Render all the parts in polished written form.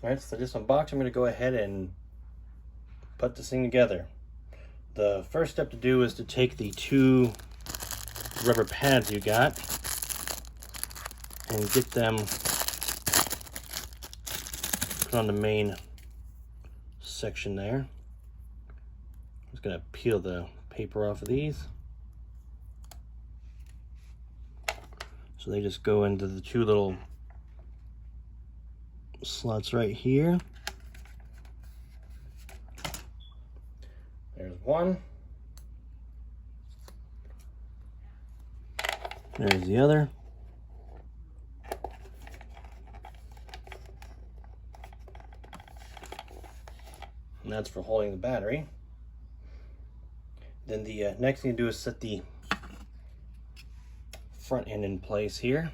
Alright, so this unboxing, I'm going to go ahead and put this thing together. The first step to do is to take the two rubber pads you got and get them put on the main section there. I'm just going to peel the paper off of these. So they just go into the two little slots right here. There's one. There's the other. And that's for holding the battery. Then the next thing to do is set the front end in place here.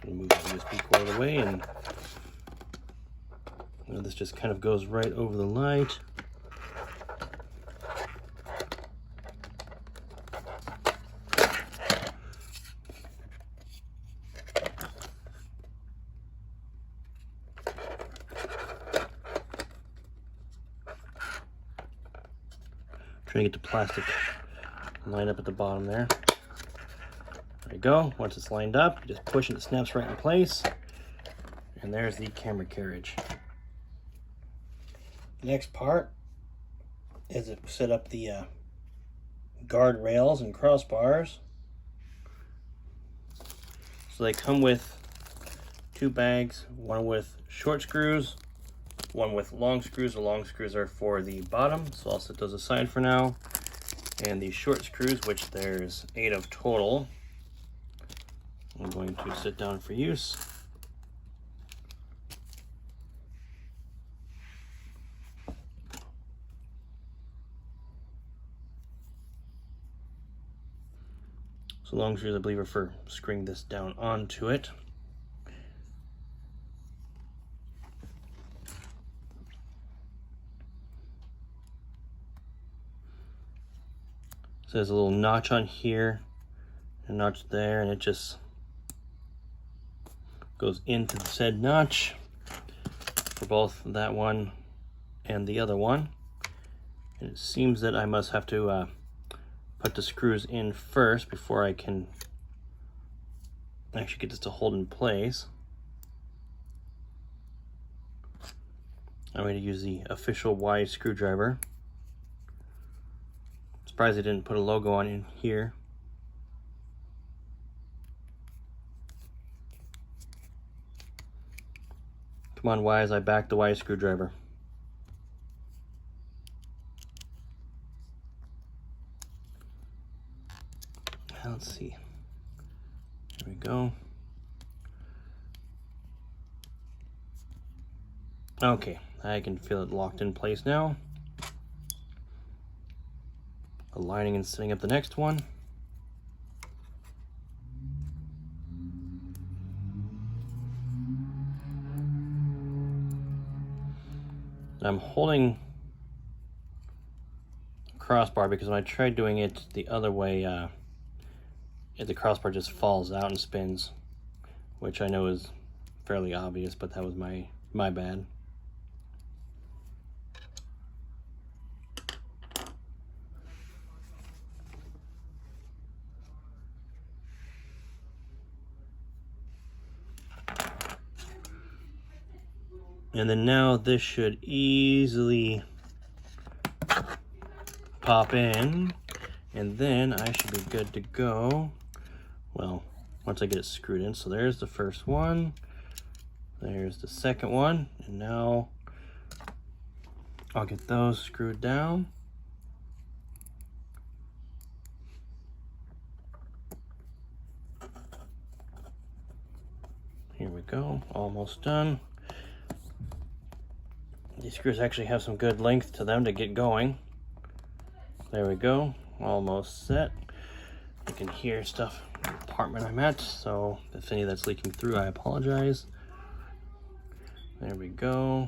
Move the USB cord away, and this just kind of goes right over the light. Trying to get the plastic lined up at the bottom there. There you go. Once it's lined up, you just push and it snaps right in place. And there's the camera carriage. The next part is to set up the guard rails and crossbars. So they come with two bags, one with short screws, one with long screws. The long screws are for the bottom, so I'll set those aside for now. And the short screws, which there's 8 of total, I'm going to sit down for use. So long screws, I believe, are for screwing this down onto it. So there's a little notch on here, a notch there, and it just goes into the said notch for both that one and the other one. And it seems that I must have to put the screws in first before I can actually get this to hold in place. I'm going to use the official Wyze screwdriver. Surprised they didn't put a logo on in here. Come on, Wyze, I backed the Wyze screwdriver. Let's see. There we go. Okay, I can feel it locked in place now. Aligning and setting up the next one. I'm holding crossbar because when I tried doing it the other way, the crossbar just falls out and spins, which I know is fairly obvious, but that was my bad. And then now this should easily pop in, and then I should be good to go. Well, once I get it screwed in. So there's the first one, there's the second one, and now I'll get those screwed down. Here we go, almost done. These screws actually have some good length to them to get going. There we go, almost set. You can hear stuff in the apartment I'm at, so if any of that's leaking through, I apologize. There we go.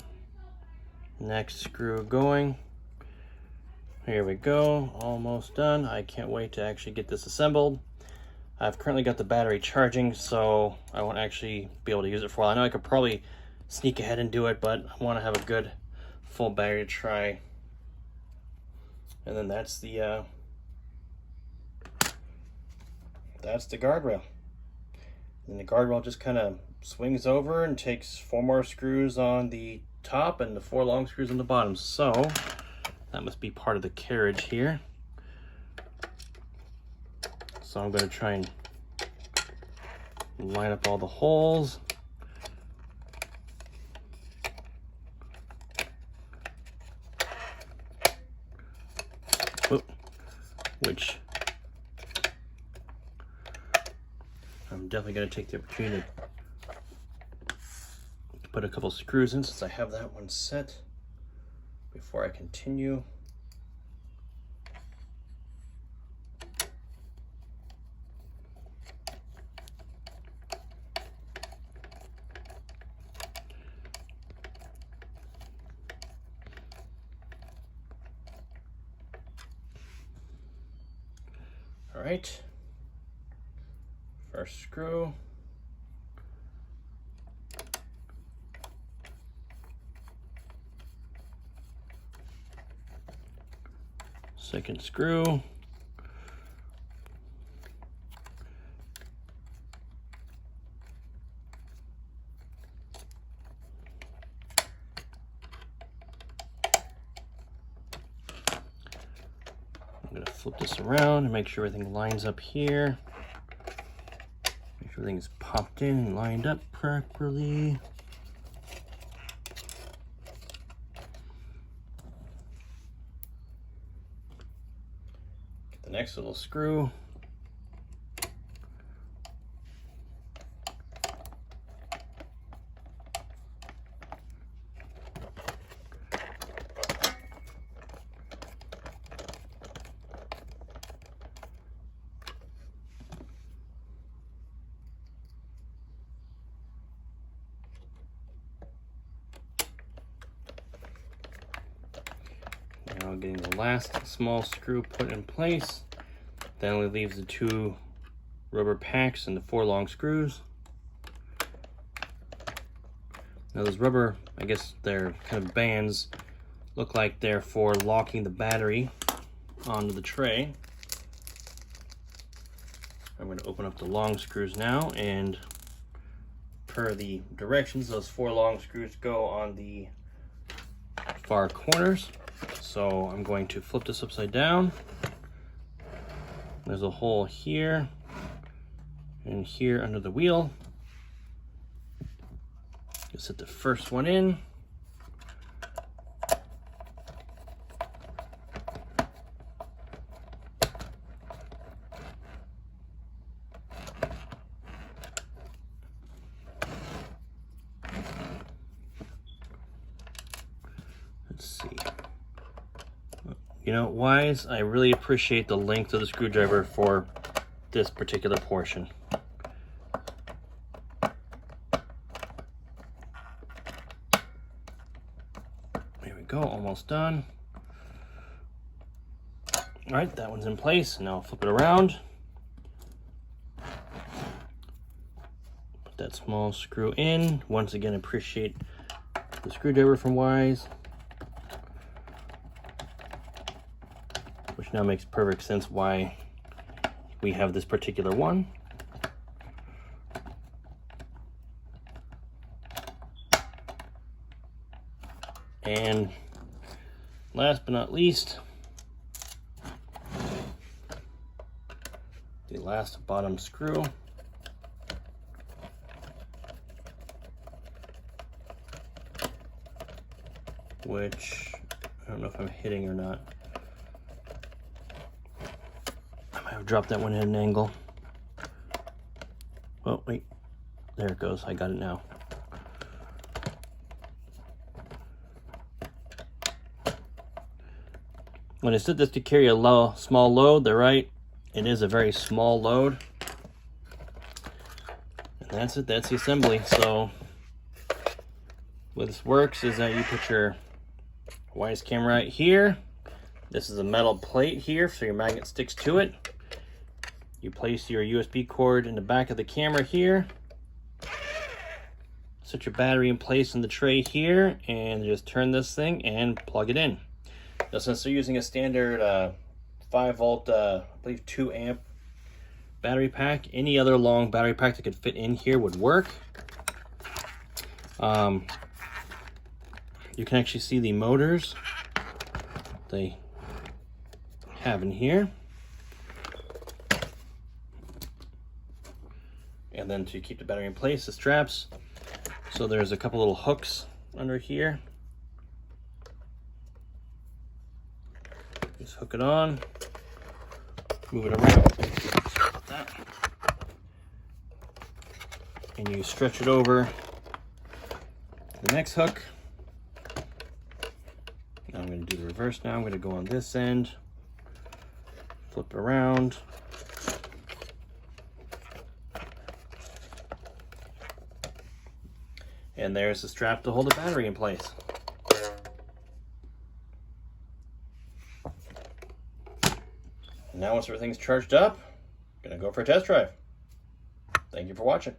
Next screw going. Here we go, almost done. I can't wait to actually get this assembled. I've currently got the battery charging, so I won't actually be able to use it for a while. I know I could probably sneak ahead and do it, but I want to have a good full battery to try. And then that's the guardrail. And the guardrail just kind of swings over and takes 4 more screws on the top and the 4 long screws on the bottom. So that must be part of the carriage here. So I'm going to try and line up all the holes. Which I'm definitely going to take the opportunity to put a couple screws in, since I have that one set, before I continue. All right, first screw. Second screw. I'm going to flip this around and make sure everything lines up here. Make sure everything's popped in and lined up properly. Get the next little screw. Now getting the last small screw put in place. That only leaves the 2 rubber packs and the 4 long screws. Now those rubber, I guess they're kind of bands, look like they're for locking the battery onto the tray. I'm going to open up the long screws now, and per the directions, those 4 long screws go on the far corners. So I'm going to flip this upside down. There's a hole here and here under the wheel. Just set the first one in. Let's see. You know, Wyze, I really appreciate the length of the screwdriver for this particular portion. There we go, almost done. All right, that one's in place. Now I'll flip it around. Put that small screw in. Once again, appreciate the screwdriver from Wyze, which now makes perfect sense why we have this particular one. And last but not least, the last bottom screw. Which I don't know if I'm hitting or not. I might have dropped that one at an angle. Oh, wait. There it goes. I got it now. When I said this to carry a small load, they're right. It is a very small load. And that's it. That's the assembly. So what this works is that you put your Wyze camera right here. This is a metal plate here, so your magnet sticks to it. You place your USB cord in the back of the camera here. Set your battery in place in the tray here, and just turn this thing and plug it in. Now, since they're using a standard 5 volt, I believe 2 amp battery pack, any other long battery pack that could fit in here would work. You can actually see the motors they have in here. And then to keep the battery in place, the straps. So there's a couple little hooks under here. Just hook it on, move it around, like that. And you stretch it over the next hook. Now I'm going to do the reverse now. I'm going to go on this end, flip it around. And there's the strap to hold the battery in place. And now once everything's charged up, I'm gonna go for a test drive. Thank you for watching.